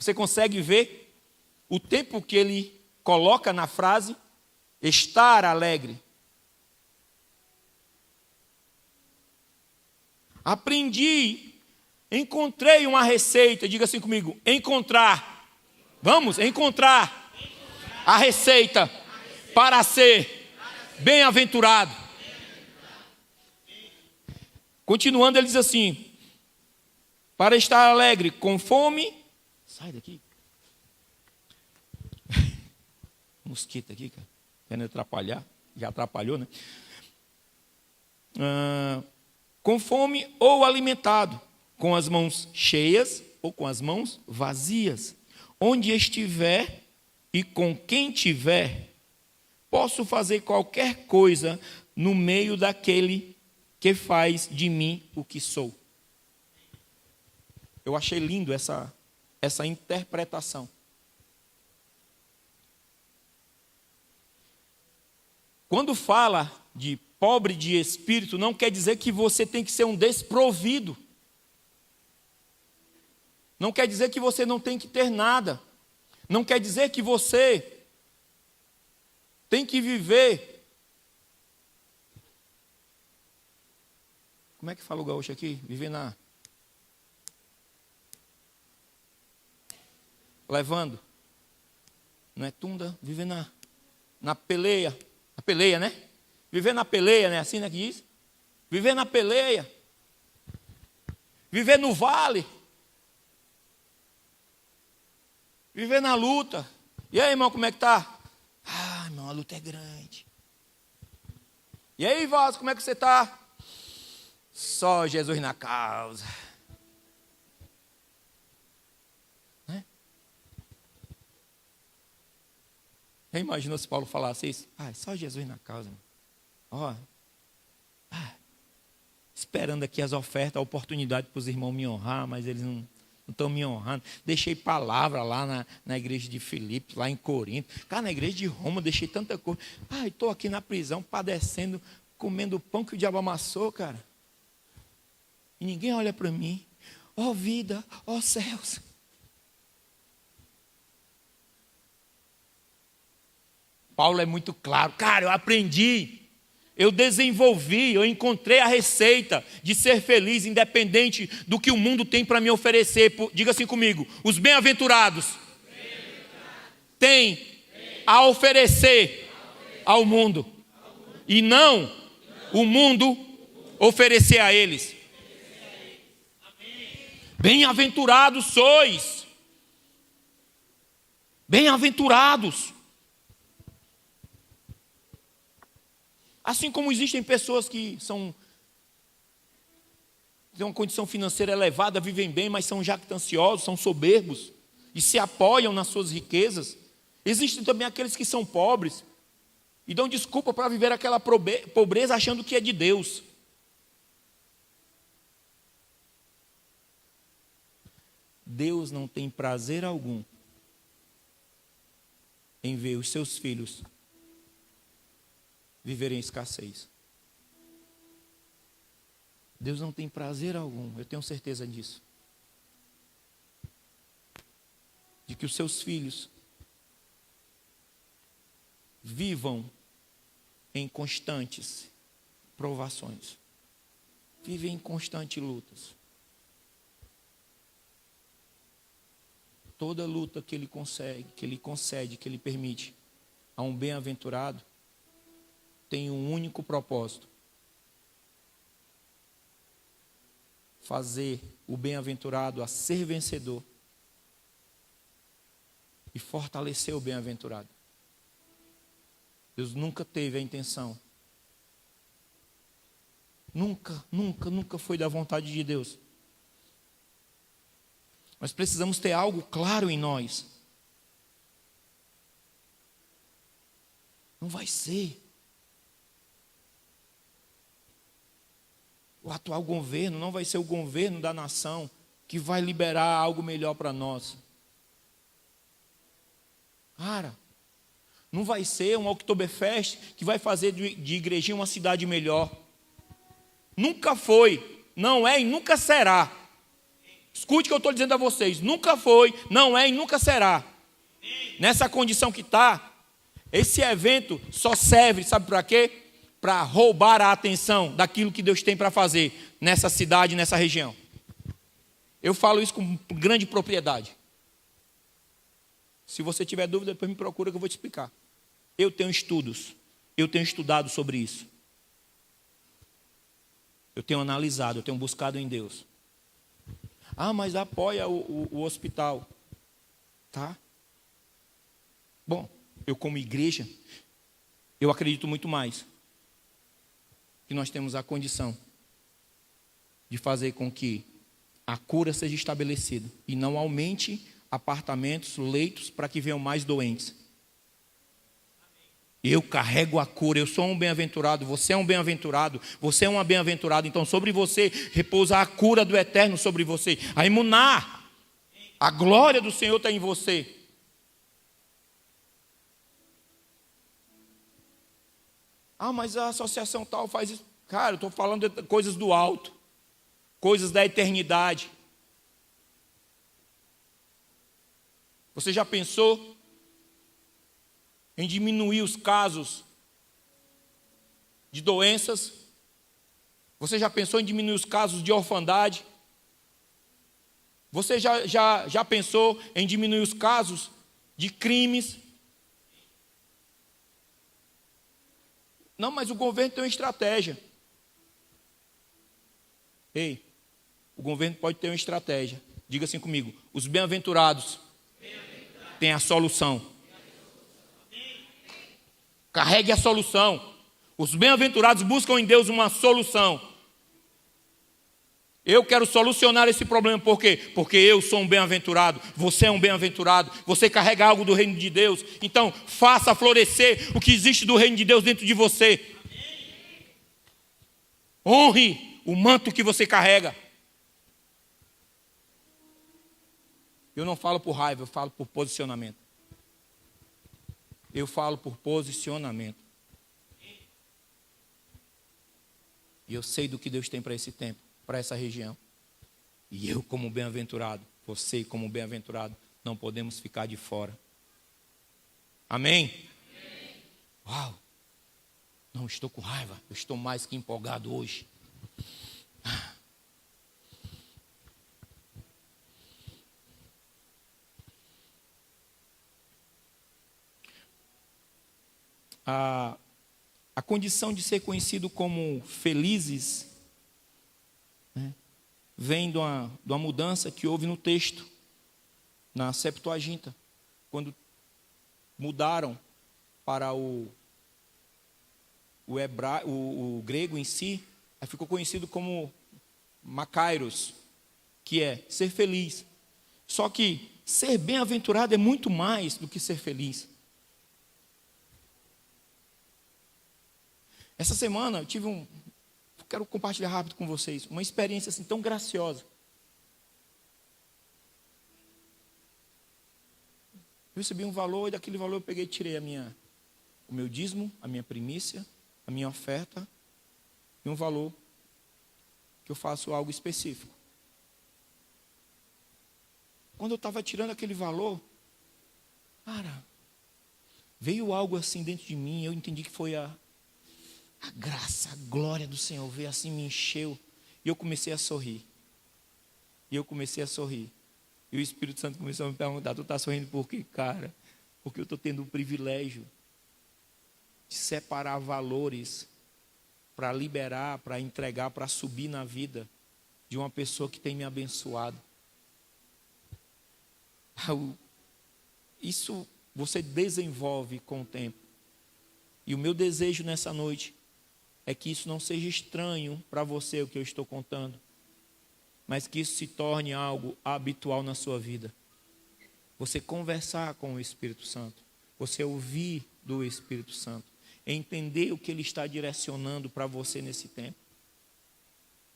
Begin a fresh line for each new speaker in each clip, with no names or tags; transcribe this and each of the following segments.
Você consegue ver o tempo que ele coloca na frase estar alegre? Aprendi, encontrei uma receita. Diga assim comigo: encontrar. Vamos, encontrar a receita para ser bem-aventurado. Continuando, ele diz assim: para estar alegre, com fome. Sai daqui. Mosquito aqui, cara. Querendo atrapalhar. Já atrapalhou, né? Com fome ou alimentado, com as mãos cheias ou com as mãos vazias. Onde estiver e com quem tiver, posso fazer qualquer coisa no meio daquele que faz de mim o que sou. Eu achei lindo essa interpretação. Quando fala de pobre de espírito, não quer dizer que você tem que ser um desprovido. Não quer dizer que você não tem que ter nada. Não quer dizer que você tem que viver. Como é que fala o gaúcho aqui? Viver na... levando. Não é tunda? Viver na peleia. A peleia, né? Viver na peleia, né? Assim, né, que diz? Viver na peleia. Viver no vale. Viver na luta. E aí, irmão, como é que tá? Ah, irmão, a luta é grande. E aí, Vasco, como é que você tá? Só Jesus na causa. Né? Já imaginou se Paulo falasse isso? Ah, só Jesus na causa, irmão. Ó, esperando aqui as ofertas, a oportunidade para os irmãos me honrar, mas eles não estão me honrando. Deixei palavra lá na igreja de Filipos, lá em Corinto. Cara, na igreja de Roma, deixei tanta coisa. Estou aqui na prisão, padecendo, comendo o pão que o diabo amassou, cara. E ninguém olha para mim. Ó vida, ó céus. Paulo é muito claro. Cara, eu aprendi. Eu desenvolvi, eu encontrei a receita de ser feliz, independente do que o mundo tem para me oferecer. Diga assim comigo: os bem-aventurados têm a oferecer ao mundo, e não o mundo oferecer a eles. Bem-aventurados sois. Bem-aventurados. Assim como existem pessoas que têm uma condição financeira elevada, vivem bem, mas são jactanciosos, são soberbos e se apoiam nas suas riquezas. Existem também aqueles que são pobres e dão desculpa para viver aquela pobreza achando que é de Deus. Deus não tem prazer algum em ver os seus filhos viverem em escassez. Deus não tem prazer algum, eu tenho certeza disso. De que os seus filhos vivam em constantes provações. Vivem em constantes lutas. Toda luta que ele consegue, que ele concede, que ele permite a um bem-aventurado, tem um único propósito: fazer o bem-aventurado a ser vencedor e fortalecer o bem-aventurado. Deus nunca teve a intenção, nunca foi da vontade de Deus. Nós precisamos ter algo claro em nós. Não vai ser o atual governo, não vai ser o governo da nação que vai liberar algo melhor para nós. Cara, não vai ser um Oktoberfest que vai fazer de Igrejinha uma cidade melhor. Nunca foi, não é e nunca será. Escute o que eu estou dizendo a vocês. Nunca foi, não é e nunca será. Nessa condição que está, esse evento só serve, sabe para quê? Para roubar a atenção daquilo que Deus tem para fazer nessa cidade, nessa região. Eu falo isso com grande propriedade. Se você tiver dúvida, depois me procura que eu vou te explicar. Eu tenho estudos, eu tenho estudado sobre isso. Eu tenho analisado, eu tenho buscado em Deus. Ah, mas apoia o hospital. Tá? Bom, eu como igreja, eu acredito muito mais que nós temos a condição de fazer com que a cura seja estabelecida e não aumente apartamentos, leitos para que venham mais doentes. Eu carrego a cura, eu sou um bem-aventurado, você é um bem-aventurado, você é uma bem-aventurada, então sobre você repousa a cura do Eterno sobre você. A imunar, a glória do Senhor está em você. Ah, mas a associação tal faz isso. Cara, eu estou falando de coisas do alto, coisas da eternidade. Você já pensou em diminuir os casos de doenças? Você já pensou em diminuir os casos de orfandade? Você já pensou em diminuir os casos de crimes? Não, mas o governo tem uma estratégia. Ei, o governo pode ter uma estratégia. Diga assim comigo: os bem-aventurados têm a solução. Carregue a solução. Os bem-aventurados buscam em Deus uma solução. Eu quero solucionar esse problema, por quê? Porque eu sou um bem-aventurado, você é um bem-aventurado, você carrega algo do reino de Deus, então faça florescer o que existe do reino de Deus dentro de você. Honre o manto que você carrega. Eu não falo por raiva, eu falo por posicionamento. Eu falo por posicionamento. E eu sei do que Deus tem para esse tempo, para essa região. E eu, como bem-aventurado, você, como bem-aventurado, não podemos ficar de fora. Amém? Amém? Uau! Não estou com raiva, eu estou mais que empolgado hoje. A condição de ser conhecido como felizes, né, vem de uma mudança que houve no texto, na Septuaginta, quando mudaram para o grego em si, aí ficou conhecido como makairos, que é ser feliz. Só que ser bem-aventurado é muito mais do que ser feliz. Essa semana eu quero compartilhar rápido com vocês, uma experiência assim tão graciosa. Eu recebi um valor e daquele valor eu peguei e tirei o meu dízimo, a minha primícia, a minha oferta e um valor que eu faço algo específico. Quando eu estava tirando aquele valor, cara, veio algo assim dentro de mim, eu entendi que foi a graça, a glória do Senhor veio assim, me encheu. E eu comecei a sorrir. E o Espírito Santo começou a me perguntar: tu está sorrindo por quê, cara? Porque eu estou tendo o privilégio de separar valores para liberar, para entregar, para subir na vida de uma pessoa que tem me abençoado. Isso você desenvolve com o tempo. E o meu desejo nessa noite é que isso não seja estranho para você, o que eu estou contando, mas que isso se torne algo habitual na sua vida. Você conversar com o Espírito Santo, você ouvir do Espírito Santo, entender o que Ele está direcionando para você nesse tempo.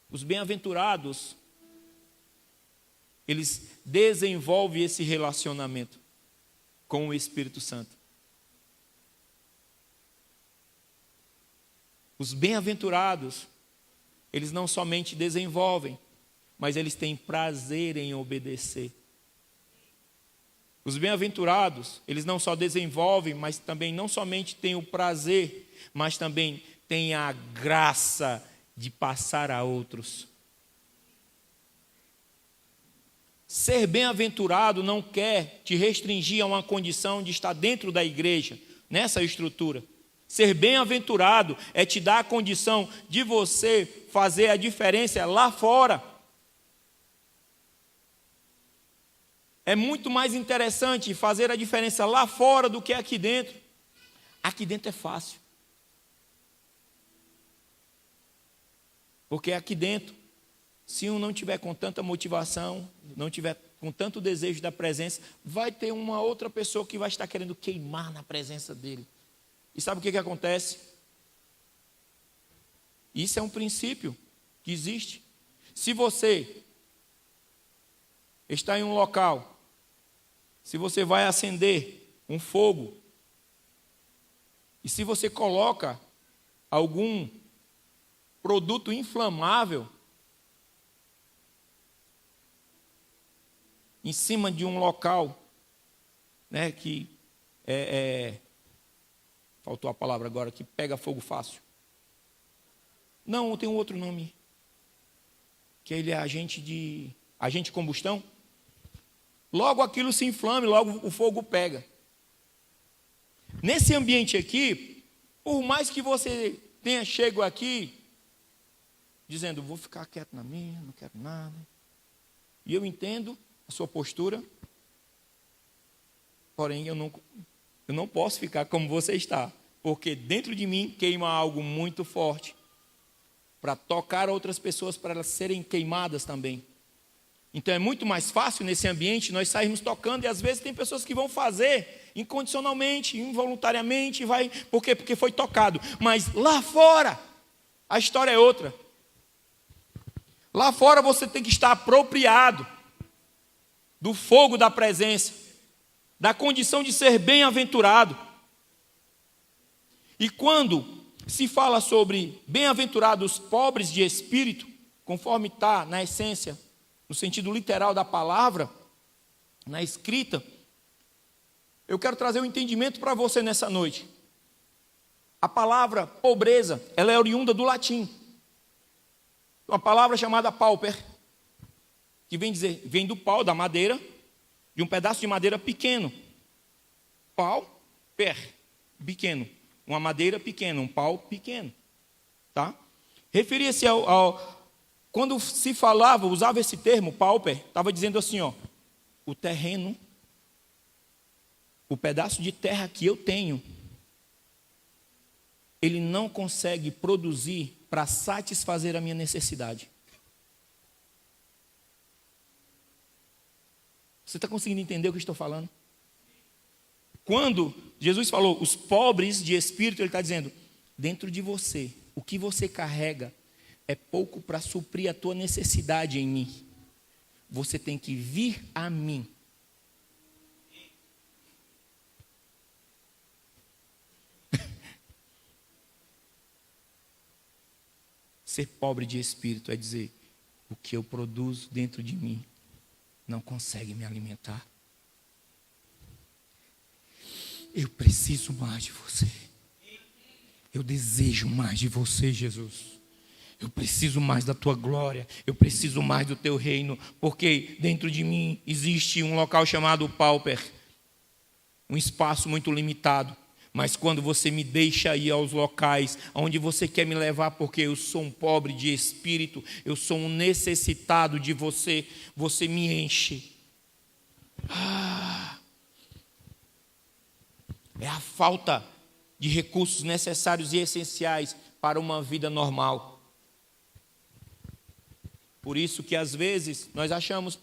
Os bem-aventurados, eles desenvolvem esse relacionamento com o Espírito Santo. Os bem-aventurados, eles não somente desenvolvem, mas eles têm prazer em obedecer. Os bem-aventurados, eles não só desenvolvem, mas também não somente têm o prazer, mas também têm a graça de passar a outros. Ser bem-aventurado não quer te restringir a uma condição de estar dentro da igreja, nessa estrutura. Ser bem-aventurado é te dar a condição de você fazer a diferença lá fora. É muito mais interessante fazer a diferença lá fora do que aqui dentro. Aqui dentro é fácil. Porque aqui dentro, se um não tiver com tanta motivação, não tiver com tanto desejo da presença, vai ter uma outra pessoa que vai estar querendo queimar na presença dele. E sabe o que acontece? Isso é um princípio que existe. Se você está em um local, se você vai acender um fogo, e se você coloca algum produto inflamável em cima de um local, né, que faltou a palavra agora, que pega fogo fácil. Não, tem um outro nome, que ele é agente de combustão. Logo aquilo se inflama, logo o fogo pega. Nesse ambiente aqui, por mais que você tenha chego aqui, dizendo, vou ficar quieto na minha, não quero nada. E eu entendo a sua postura, porém eu não posso ficar como você está, porque dentro de mim queima algo muito forte, para tocar outras pessoas, para elas serem queimadas também. Então é muito mais fácil nesse ambiente nós sairmos tocando, e às vezes tem pessoas que vão fazer incondicionalmente, involuntariamente, por quê? Porque foi tocado. Mas lá fora, a história é outra. Lá fora você tem que estar apropriado do fogo da presença, da condição de ser bem-aventurado. E quando se fala sobre bem-aventurados pobres de espírito, conforme está na essência, no sentido literal da palavra, na escrita, eu quero trazer um entendimento para você nessa noite. A palavra pobreza, ela é oriunda do latim. Uma palavra chamada pauper, que vem do pau, da madeira, de um pedaço de madeira pequeno. Pau, per, pequeno. Uma madeira pequena, um pau pequeno. Tá? Referia-se quando se falava, usava esse termo, pauper, estava dizendo assim, o terreno, o pedaço de terra que eu tenho, ele não consegue produzir para satisfazer a minha necessidade. Você está conseguindo entender o que eu estou falando? Quando Jesus falou, os pobres de espírito, ele está dizendo, dentro de você, o que você carrega é pouco para suprir a tua necessidade em mim. Você tem que vir a mim. Ser pobre de espírito é dizer, o que eu produzo dentro de mim não consegue me alimentar. Eu preciso mais de você. Eu desejo mais de você, Jesus. Eu preciso mais da tua glória. Eu preciso mais do teu reino. Porque dentro de mim existe um local chamado pauper. Um espaço muito limitado. Mas quando você me deixa ir aos locais onde você quer me levar, porque eu sou um pobre de espírito, eu sou um necessitado de você, você me enche. É a falta de recursos necessários e essenciais para uma vida normal. Por isso que às vezes nós achamos,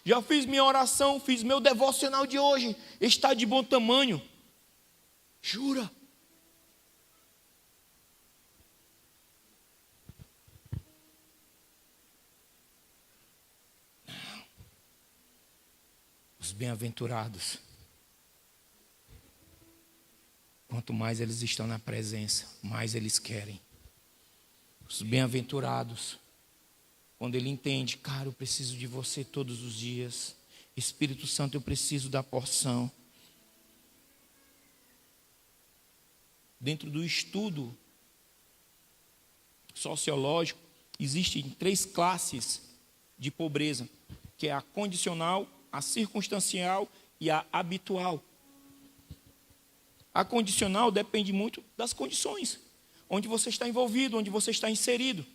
já fiz minha oração, fiz meu devocional de hoje, está de bom tamanho. Jura? Não. Os bem-aventurados, quanto mais eles estão na presença, mais eles querem. Os bem-aventurados, Quando ele entende, cara, eu preciso de você todos os dias. Espírito Santo, eu preciso da porção. Dentro do estudo sociológico, existem 3 classes de pobreza, que é a condicional, a circunstancial e a habitual. A condicional depende muito das condições, onde você está envolvido, onde você está inserido.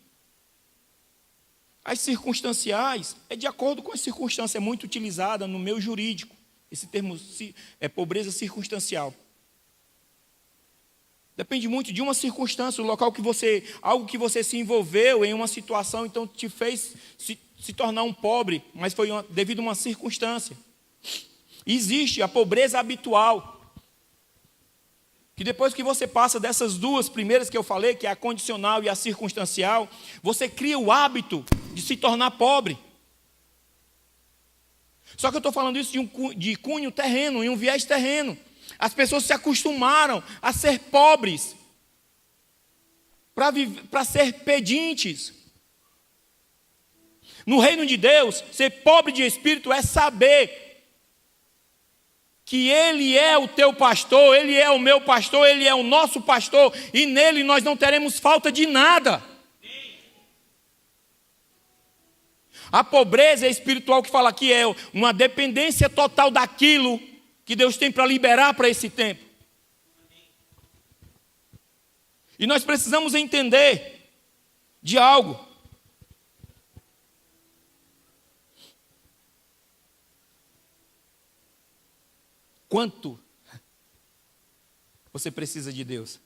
As circunstanciais é de acordo com as circunstâncias, é muito utilizada no meio jurídico. Esse termo é pobreza circunstancial. Depende muito de uma circunstância, o local que algo que você se envolveu em uma situação, então te fez se tornar um pobre, mas foi devido a uma circunstância. Existe a pobreza habitual, que depois que você passa dessas 2 primeiras que eu falei, que é a condicional e a circunstancial, você cria o hábito de se tornar pobre. Só que eu estou falando isso de cunho terreno, em um viés terreno. As pessoas se acostumaram a ser pobres, para ser pedintes. No reino de Deus, ser pobre de espírito é saber que Ele é o teu pastor, Ele é o meu pastor, Ele é o nosso pastor, e nele nós não teremos falta de nada. A pobreza espiritual que fala aqui é uma dependência total daquilo que Deus tem para liberar para esse tempo. E nós precisamos entender de algo. Quanto você precisa de Deus?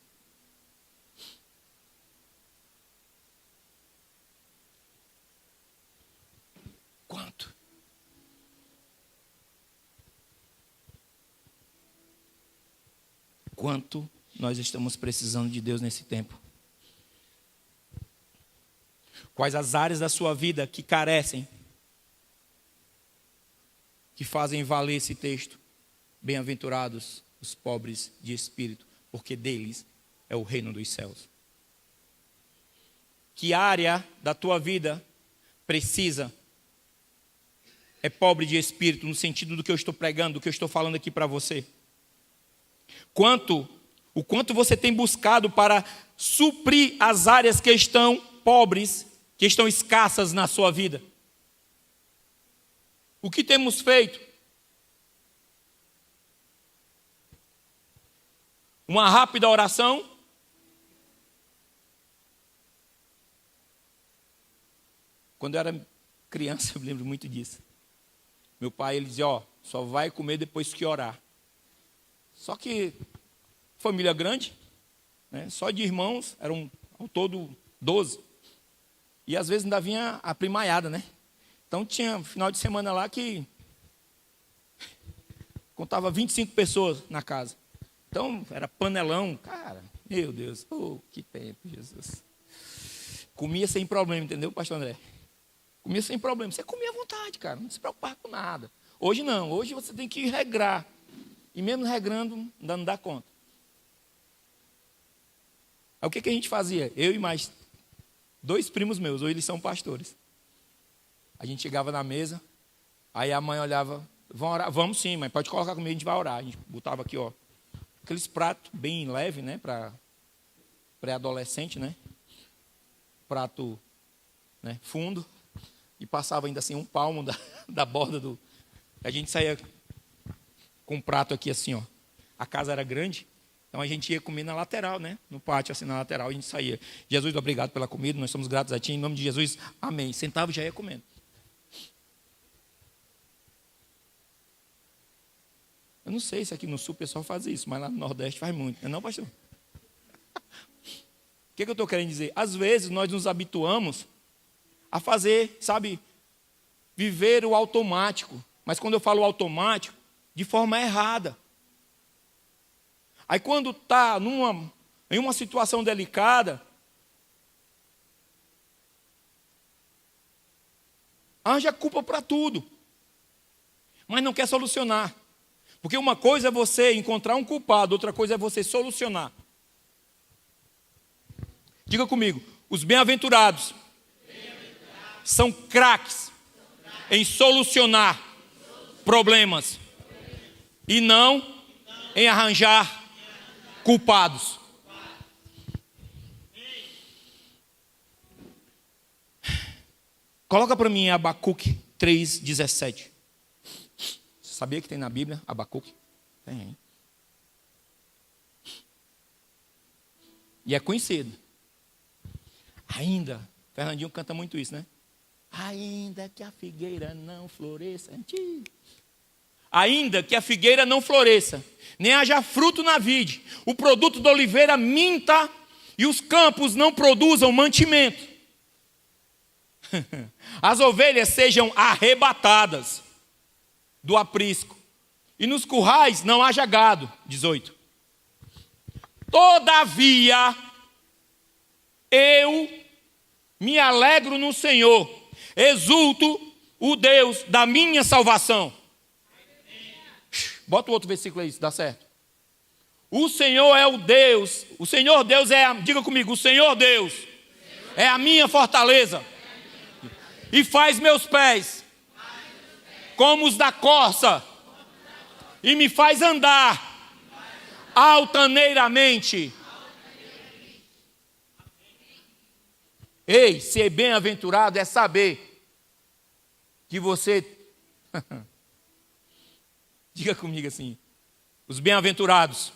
Quanto? Quanto nós estamos precisando de Deus nesse tempo? Quais as áreas da sua vida que carecem, que fazem valer esse texto? Bem-aventurados os pobres de espírito, porque deles é o reino dos céus. Que área da tua vida é pobre de espírito, no sentido do que eu estou pregando, do que eu estou falando aqui para você? O quanto você tem buscado para suprir as áreas que estão pobres, que estão escassas na sua vida? O que temos feito? Uma rápida oração? Quando eu era criança, eu me lembro muito disso. Meu pai, ele dizia, só vai comer depois que orar. Só que, família grande, né, só de irmãos, eram ao todo 12. E às vezes ainda vinha a primaiada, né? Então tinha final de semana lá que contava 25 pessoas na casa. Então, era panelão, cara, meu Deus, que tempo, Jesus. Comia sem problema, entendeu, pastor André? Comia sem problema, você comia à vontade, cara, não se preocupava com nada. Hoje não, hoje você tem que regrar. E mesmo regrando, ainda não dá conta. Aí o que a gente fazia? Eu e mais 2 primos meus, hoje eles são pastores. A gente chegava na mesa, aí a mãe olhava, vão orar? Vamos sim, mas pode colocar comigo, a gente vai orar. A gente botava aqui, aqueles pratos bem leves, né, para pré-adolescente, né? Prato, né, fundo. E passava ainda assim 1 palmo da borda do... A gente saía com um prato aqui assim, A casa era grande, então a gente ia comer na lateral, né? No pátio, assim, na lateral, a gente saía. Jesus, obrigado pela comida, nós somos gratos a Ti, em nome de Jesus, amém. Sentava e já ia comendo. Eu não sei se aqui no sul o pessoal faz isso, mas lá no Nordeste faz muito. Não é não, pastor? O que eu estou querendo dizer? Às vezes nós nos habituamos a fazer, sabe, viver o automático. Mas quando eu falo automático, de forma errada. Aí quando está em uma situação delicada, arranja culpa para tudo, mas não quer solucionar. Porque uma coisa é você encontrar um culpado, outra coisa é você solucionar. Diga comigo, os bem-aventurados são craques em solucionar problemas e não em arranjar culpados. Coloca para mim Abacuque 3,17. Você sabia que tem na Bíblia Abacuque? Tem. E é conhecido. Ainda, Fernandinho canta muito isso, né? Ainda que a figueira não floresça. Ainda que a figueira não floresça, nem haja fruto na vide, o produto da oliveira minta e os campos não produzam mantimento. As ovelhas sejam arrebatadas do aprisco e nos currais não haja gado. 18. Todavia, eu me alegro no Senhor, exulto o Deus da minha salvação. Bota o outro versículo aí, se dá certo. O Senhor é o Deus, o Senhor Deus diga comigo, o Senhor Deus é a minha fortaleza e faz meus pés como os da corça e me faz andar altaneiramente. Ei, ser bem-aventurado é saber que você... Diga comigo assim, os bem-aventurados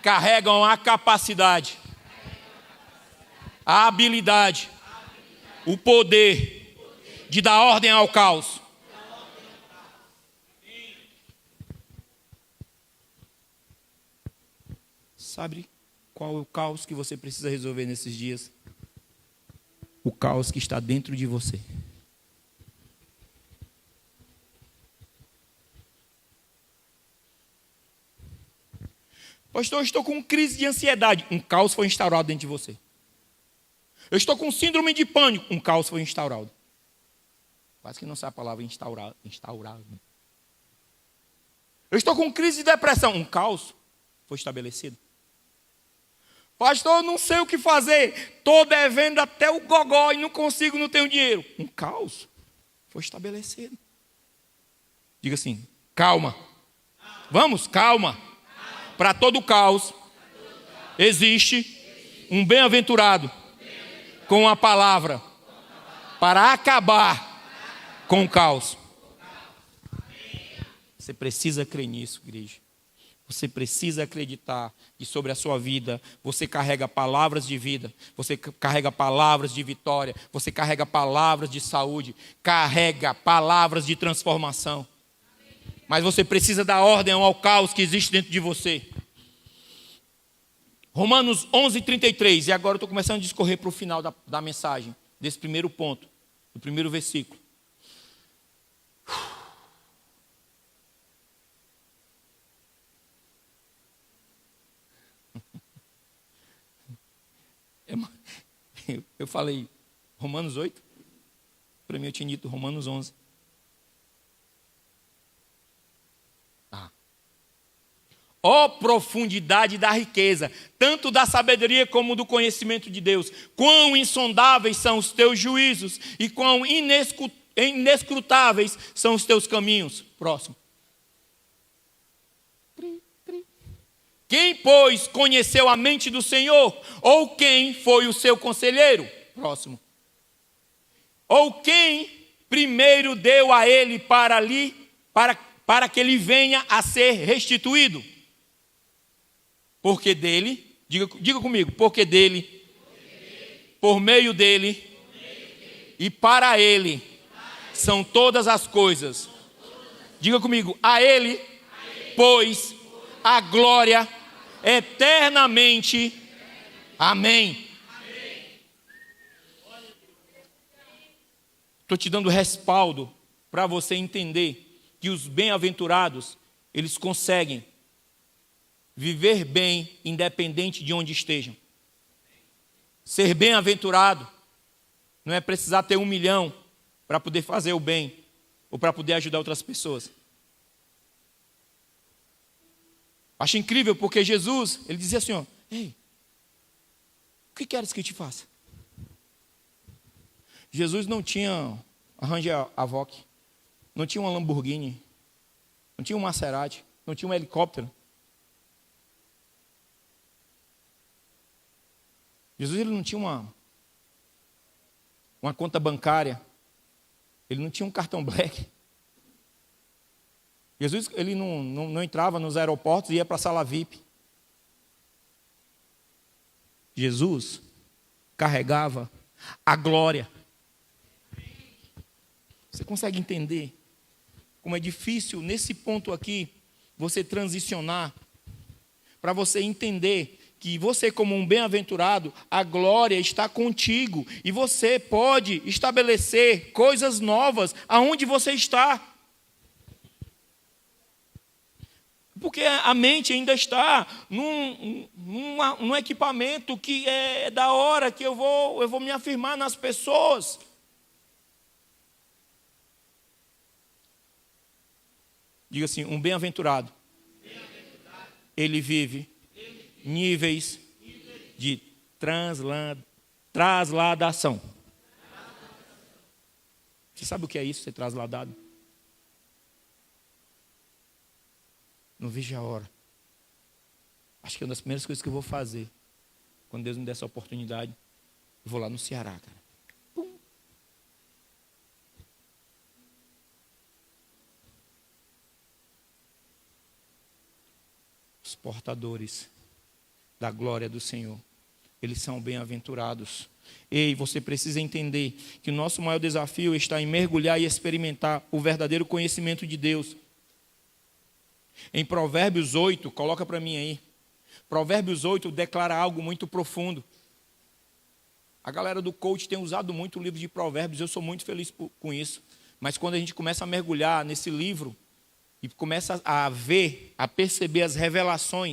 carregam a capacidade, a habilidade, o poder de dar ordem ao caos. Sabe qual é o caos que você precisa resolver nesses dias? O caos que está dentro de você. Pastor, eu estou com crise de ansiedade. Um caos foi instaurado dentro de você. Eu estou com síndrome de pânico. Um caos foi instaurado. Quase que não sabe a palavra instaurado. Eu estou com crise de depressão. Um caos foi estabelecido. Pastor, eu não sei o que fazer. Estou devendo até o gogó e não consigo, não tenho dinheiro. Um caos foi estabelecido. Diga assim, calma. Vamos, calma. Para todo caos, existe um bem-aventurado com a palavra para acabar com o caos. Você precisa crer nisso, igreja. Você precisa acreditar que sobre a sua vida você carrega palavras de vida, você carrega palavras de vitória, você carrega palavras de saúde, carrega palavras de transformação. Mas você precisa dar ordem ao caos que existe dentro de você. Romanos 11:33. E agora eu estou começando a discorrer para o final da mensagem, desse primeiro ponto, do primeiro versículo. Eu falei Romanos 8. Para mim eu tinha dito Romanos 11. Ó profundidade da riqueza, tanto da sabedoria como do conhecimento de Deus. Quão insondáveis são os teus juízos e quão inescrutáveis são os teus caminhos. Próximo. Quem, pois, conheceu a mente do Senhor? Ou quem foi o seu conselheiro? Próximo. Ou quem primeiro deu a ele para que ele venha a ser restituído? Porque dele, diga comigo, porque dele, por meio dele e para ele são todas as coisas. Diga comigo, a ele, pois, a glória eternamente. Amém. Estou te dando respaldo para você entender que os bem-aventurados, eles conseguem viver bem, independente de onde estejam. Ser bem-aventurado não é precisar ter 1 milhão para poder fazer o bem ou para poder ajudar outras pessoas. Acho incrível porque Jesus, ele dizia assim, ó, ei, o que queres que eu te faça? Jesus não tinha a Range Avoque, não tinha uma Lamborghini, não tinha um Maserati, não tinha um helicóptero. Jesus ele não tinha uma conta bancária, ele não tinha um cartão black. Jesus ele não entrava nos aeroportos e ia para a sala VIP. Jesus carregava a glória. Você consegue entender como é difícil nesse ponto aqui você transicionar para você entender que você, como um bem-aventurado, a glória está contigo e você pode estabelecer coisas novas aonde você está. Porque a mente ainda está num equipamento que é da hora, que eu vou me afirmar nas pessoas. Diga assim, um bem-aventurado, ele vive níveis de trasladação. Você sabe o que é isso, ser trasladado? Não vejo a hora. Acho que é uma das primeiras coisas que eu vou fazer, quando Deus me der essa oportunidade, eu vou lá no Ceará, cara. Pum. Os portadores da glória do Senhor, eles são bem-aventurados. Ei, você precisa entender que o nosso maior desafio está em mergulhar e experimentar o verdadeiro conhecimento de Deus. Em Provérbios 8, coloca para mim aí. Provérbios 8 declara algo muito profundo. A galera do coach tem usado muito o livro de Provérbios, eu sou muito feliz com isso. Mas quando a gente começa a mergulhar nesse livro e começa a ver, a perceber as revelações,